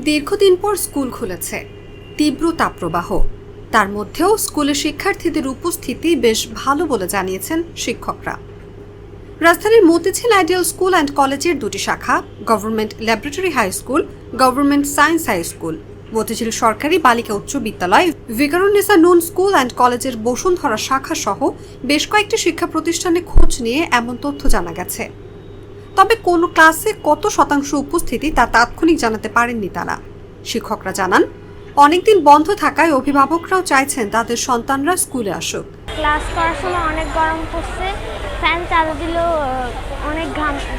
দীর্ঘদিন পর স্কুল খুলেছে, তীব্র তাপপ্রবাহ। তার মধ্যেও স্কুলে শিক্ষার্থীদের উপস্থিতি বেশ ভালো বলে জানিয়েছেন শিক্ষকরা। রাজধানীর মতিঝিল আইডিয়াল স্কুল অ্যান্ড কলেজের দুটি শাখা, government laboratory high school, government science high school, Motijheel সরকারি বালিকা উচ্চ বিদ্যালয়, ভিকারুন্নিসা নুন স্কুল অ্যান্ড কলেজের বসুন্ধরা শাখা সহ বেশ কয়েকটি শিক্ষা প্রতিষ্ঠানে খোঁজ নিয়ে এমন তথ্য জানা গেছে। তবে কোন ক্লাসে কত শতাংশ উপস্থিতি তা তাৎক্ষণিক জানাতে পারেননি তারা। শিক্ষকরা জানান, অনেকদিন বন্ধ থাকায় অভিভাবকরাও চাইছেন তাদের সন্তানরা স্কুলে আসুক। ক্লাস করার সময় অনেক গরম পড়ছে, ফ্যান চালু দিলেও অনেক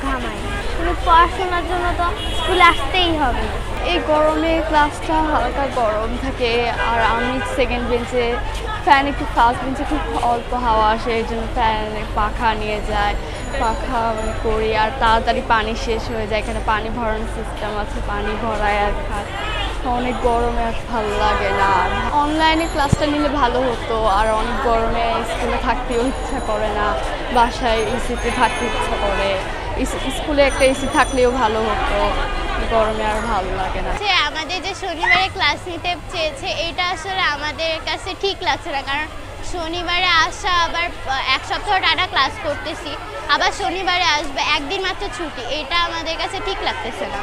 ঘামায়, কিন্তু পড়াশোনার জন্য তো স্কুলে আসতেই হবে। এই গরমে ক্লাসটা হালকা গরম থাকে, আর আমি সেকেন্ড বেঞ্চে, ফ্যান একটু ফার্স্ট বেঞ্চে খুব অল্প হাওয়া আসে, এই জন্য ফ্যান পাখা নিয়ে যায়, পাখা করি, আর তাড়াতাড়ি পানি শেষ হয়ে যায়। এখানে পানি ভরানোর সিস্টেম আছে, পানি ভরায় আর খায়। অনেক গরমে আর ভালো লাগে না। অনলাইনে ক্লাসটা নিলে ভালো হতো, আর অনেক গরমে স্কুলে থাকতেও ইচ্ছা করে না, বাসায় এসিতে থাকতে ইচ্ছা করে। স্কুলে একটা এসি থাকলেও ভালো হতো, গরমে আর ভালো লাগে না। আমাদের যে শনিবারে ক্লাস নিতে চেয়েছে, এটা আসলে আমাদের কাছে ঠিক লাগছে না, কারণ শনিবারে আসা, আবার এক সপ্তাহ টানা ক্লাস করতেছি, আবার শনিবারে আসবে, একদিন মাত্র ছুটি, এটা আমাদের কাছে ঠিক লাগতেছে না।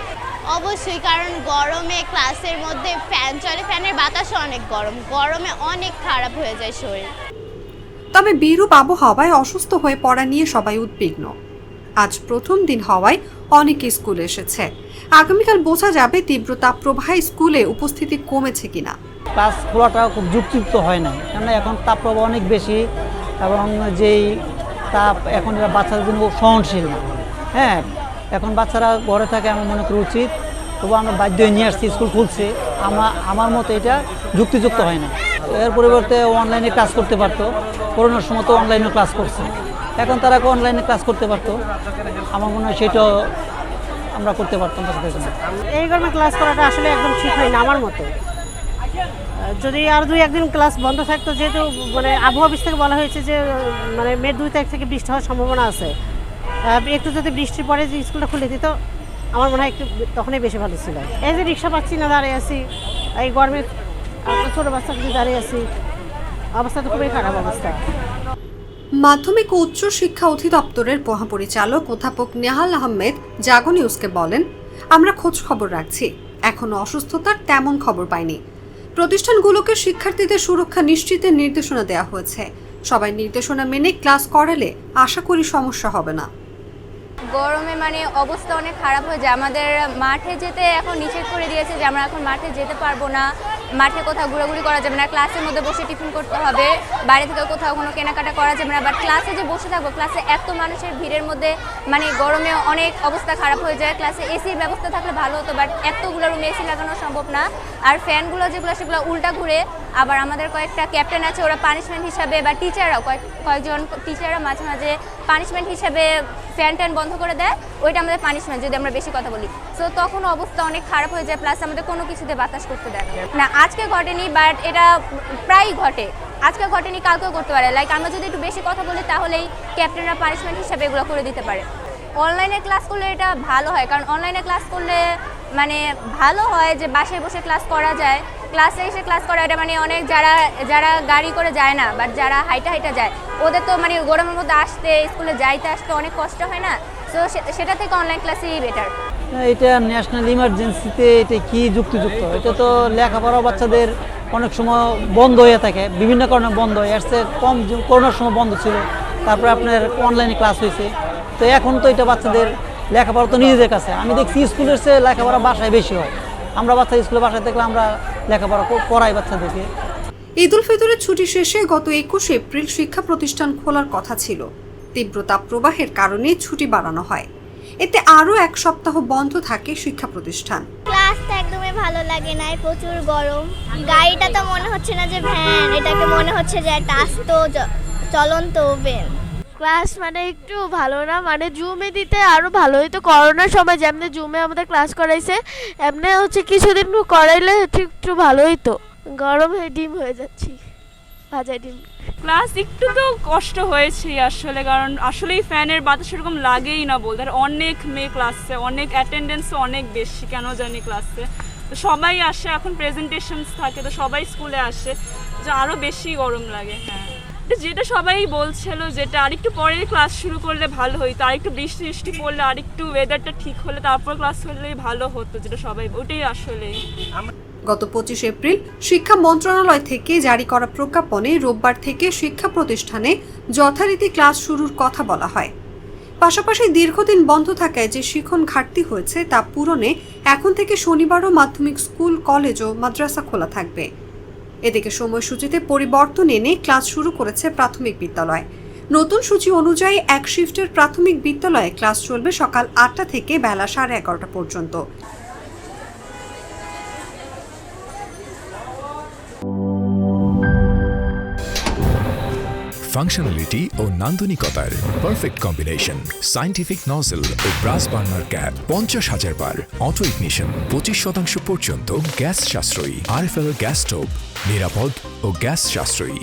অবশ্যই, কারণ গরমে ক্লাসের মধ্যে ফ্যান চলে, ফ্যানের বাতাসও অনেক গরম, গরমে অনেক খারাপ হয়ে যায় শরীর। তবে বিরূপ আবহাওয়ায় অসুস্থ হয়ে পড়া নিয়ে সবাই উদ্বিগ্ন। আজ প্রথম দিন হওয়ায় অনেকে স্কুলে এসেছে। আগামীকাল বোঝা যাবে তীব্র তাপপ্রবাহে স্কুলে উপস্থিতি কমেছে কিনা। ক্লাস খোলাটা খুব যুক্তিযুক্ত হয় না, কেননা এখন তাপপ্রবাহ অনেক বেশি, এবং যেই তাপ এখন বাচ্চাদের জন্য সহনশীল না। হ্যাঁ, এখন বাচ্চারা ঘরে থাকে, আমার মনে করি উচিত, তবু আমরা বাধ্য হয়ে নিয়ে আসছি, স্কুল খুলছে, আমার মতো এটা যুক্তিযুক্ত হয় না। এর পরিবর্তে অনলাইনে ক্লাস করতে পারতো, করোনার সময় তো অনলাইনে ক্লাস করছে, এখন তারা অনলাইনে ক্লাস করতে পারতো, আমার মনে হয় সেটাও আমরা করতে পারতাম বাচ্চাদের জন্য। এই গরমে ক্লাস করাটা আসলে একদম ঠিক হয় না আমার মতে। যদি আর 2-1 দিন ক্লাস বন্ধ থাকতো, যেহেতু মানে আবহাওয়া অফিস থেকে বলা হয়েছে যে মানে মে 2 তারিখ থেকে বৃষ্টি হওয়ার সম্ভাবনা আছে, একটু যদি বৃষ্টির পরে যে স্কুলটা খুলে দিত, আমার মনে হয় একটু তখনই বেশি ভালো ছিল। এই যে রিক্সা পাচ্ছি না, দাঁড়িয়ে আছি এই গরমে, ছোটো বাচ্চা কিছু দাঁড়িয়ে আছি, অবস্থা তো খুবই খারাপ অবস্থা। মাধ্যমিক ও উচ্চ শিক্ষা অধিদপ্তরের মহাপরিচালক অধ্যাপক নেহাল আহমেদ জাগো নিউজকে বলেন, আমরা খোঁজ খবর রাখছি, এখনো অসুস্থতার তেমন খবর পাইনি। প্রতিষ্ঠানগুলোকে শিক্ষার্থীদের সুরক্ষা নিশ্চিতের নির্দেশনা দেওয়া হয়েছে। সবাই নির্দেশনা মেনে ক্লাস করালে আশা করি সমস্যা হবে না। গরমে মানে অবস্থা অনেক খারাপ হয়ে যায়। আমাদের মাঠে যেতে এখন নিষেধ করে দিয়েছে যে আমরা এখন মাঠে যেতে পারবো না, মাঠে কোথাও ঘোরাঘুরি করা যাবে না, ক্লাসের মধ্যে বসে টিফিন করতে হবে, বাইরে থেকে কোথাও কোনো কেনাকাটা করা যাবে না। বাট ক্লাসে যে বসে থাকবো, ক্লাসে এত মানুষের ভিড়ের মধ্যে মানে গরমে অনেক অবস্থা খারাপ হয়ে যায়। ক্লাসে এসির ব্যবস্থা থাকলে ভালো হতো, বাট এতগুলো রুমে এসি লাগানো সম্ভব না। আর ফ্যানগুলো যেগুলো সেগুলো উল্টা ঘুরে। আবার আমাদের কয়েকটা ক্যাপ্টেন আছে, ওরা পানিশমেন্ট হিসাবে, বা টিচাররাও কয়েকজন টিচাররা মাঝে মাঝে পানিশমেন্ট হিসাবে ফ্যান ট্যান বন্ধ করে দেয়, ওইটা আমাদের পানিশমেন্ট যদি আমরা বেশি কথা বলি। সো তখন অবস্থা অনেক খারাপ হয়ে যায়, প্লাস আমাদের কোনো কিছুতে বাতাস করতে দেয় না। আজকে ঘটেনি, বাট এটা প্রায় ঘটে। আজকে ঘটেনি, কালকেও করতে পারে। লাইক আমরা যদি একটু বেশি কথা বলি, তাহলেই ক্যাপ্টেনরা পানিশমেন্ট হিসাবে এগুলো করে দিতে পারে। অনলাইনে ক্লাস করলে এটা ভালো হয়, কারণ অনলাইনে ক্লাস করলে মানে ভালো হয় যে বাসায় বসে ক্লাস করা যায়। ক্লাসে এসে ক্লাস করা, এটা মানে অনেক যারা গাড়ি করে যায় না, বাট যারা হাইটা যায়, ওদের তো মানে গরমের মধ্যে আসতে, স্কুলে যাইতে আসতে অনেক কষ্ট হয় না। সো সেটা থেকে অনলাইন ক্লাসই বেটার। এটা ন্যাশনাল ইমার্জেন্সিতে এটা কি যুক্তিযুক্ত? এটা তো লেখাপড়া বাচ্চাদের অনেক সময় বন্ধ হয়ে থাকে, বিভিন্ন কারণে বন্ধ হয়। আসছে কম, করোনার সময় বন্ধ ছিল, তারপরে আপনার অনলাইনে ক্লাস হয়েছে। তো এখন তো এটা বাচ্চাদের লেখাপড়া তো নিজেদের কাছে। আমি দেখছি স্কুলের চেয়ে লেখাপড়া বাসায় বেশি হয়। আমরা বাচ্চা স্কুলে বাসায় দেখলে আমরা লেখাপড়া পড়াই বাচ্চাদেরকে। ঈদ উল ফিতরের ছুটি শেষে গত 21 এপ্রিল শিক্ষা প্রতিষ্ঠান খোলার কথা ছিল। তীব্র তাপপ্রবাহের কারণে ছুটি বাড়ানো হয়। এতে আরও 1 সপ্তাহ বন্ধ থাকে শিক্ষা প্রতিষ্ঠান। ক্লাসটা একদমই ভালো লাগে না, প্রচুর গরম। গাড়িটা তো মনে হচ্ছে না যে ভ্যান, এটাকে মনে হচ্ছে যে একটা আস্ত চলন্ত ওভেন। ক্লাস মানে একটু ভালো না, মানে জুমে দিতে আরও ভালো হতো। করোনার সময় যেমনি জুমে আমাদের ক্লাস করাইছে, এমনি হচ্ছে কিছুদিন করাইলে একটু ভালো হতো। গরমে ডিম হয়ে যাচ্ছি, ভাজা ডিম। ক্লাস একটু তো কষ্ট হয়েছে আসলে, কারণ আসলেই ফ্যানের বাতাস এরকম লাগেই না বলতে। আর অনেক মেয়ে ক্লাসে, অনেক অ্যাটেন্ডেন্সও অনেক বেশি, কেন জানি ক্লাসে তো সবাই আসে, এখন প্রেজেন্টেশনস থাকে, তো সবাই স্কুলে আসে, যে আরও বেশি গরম লাগে। হ্যাঁ, যেটা সবাই বলছিল, যেটা আরেকটু পরে ক্লাস শুরু করলে ভালো হতো, আরেকটু বৃষ্টি বৃষ্টি পড়লে, আরেকটু ওয়েদারটা ঠিক হলে তারপর ক্লাস করলেই ভালো হতো, যেটা সবাই, ওটাই আসলে। গত 25 এপ্রিল শিক্ষা মন্ত্রণালয় থেকে জারি করা প্রজ্ঞাপনে রোববার থেকে শিক্ষা প্রতিষ্ঠানে যথারীতি ক্লাস শুরুর কথা বলা হয়। পাশাপাশি দীর্ঘদিন বন্ধ থাকায় যে শিক্ষণ ঘাটতি হয়েছে তা পূরণে এখন থেকে শনিবারও মাধ্যমিক স্কুল, কলেজ ও মাদ্রাসা খোলা থাকবে। এদিকে সময়সূচিতে পরিবর্তন এনে ক্লাস শুরু করেছে প্রাথমিক বিদ্যালয়। নতুন সূচি অনুযায়ী এক শিফটের প্রাথমিক বিদ্যালয়ে ক্লাস চলবে সকাল 8টা থেকে বেলা 11:30 পর্যন্ত। ফাংশনালিটি ও নান্দনিকতার পারফেক্ট কম্বিনেশন, সায়েন্টিফিক নজল ও ব্রাস বার্নার ক্যাপ, 50,000 বার অটো ইগনিশন, 25% পর্যন্ত গ্যাস সাশ্রয়ী, RFL গ্যাস স্টোভ, নিরাপদ ও গ্যাস সাশ্রয়ী।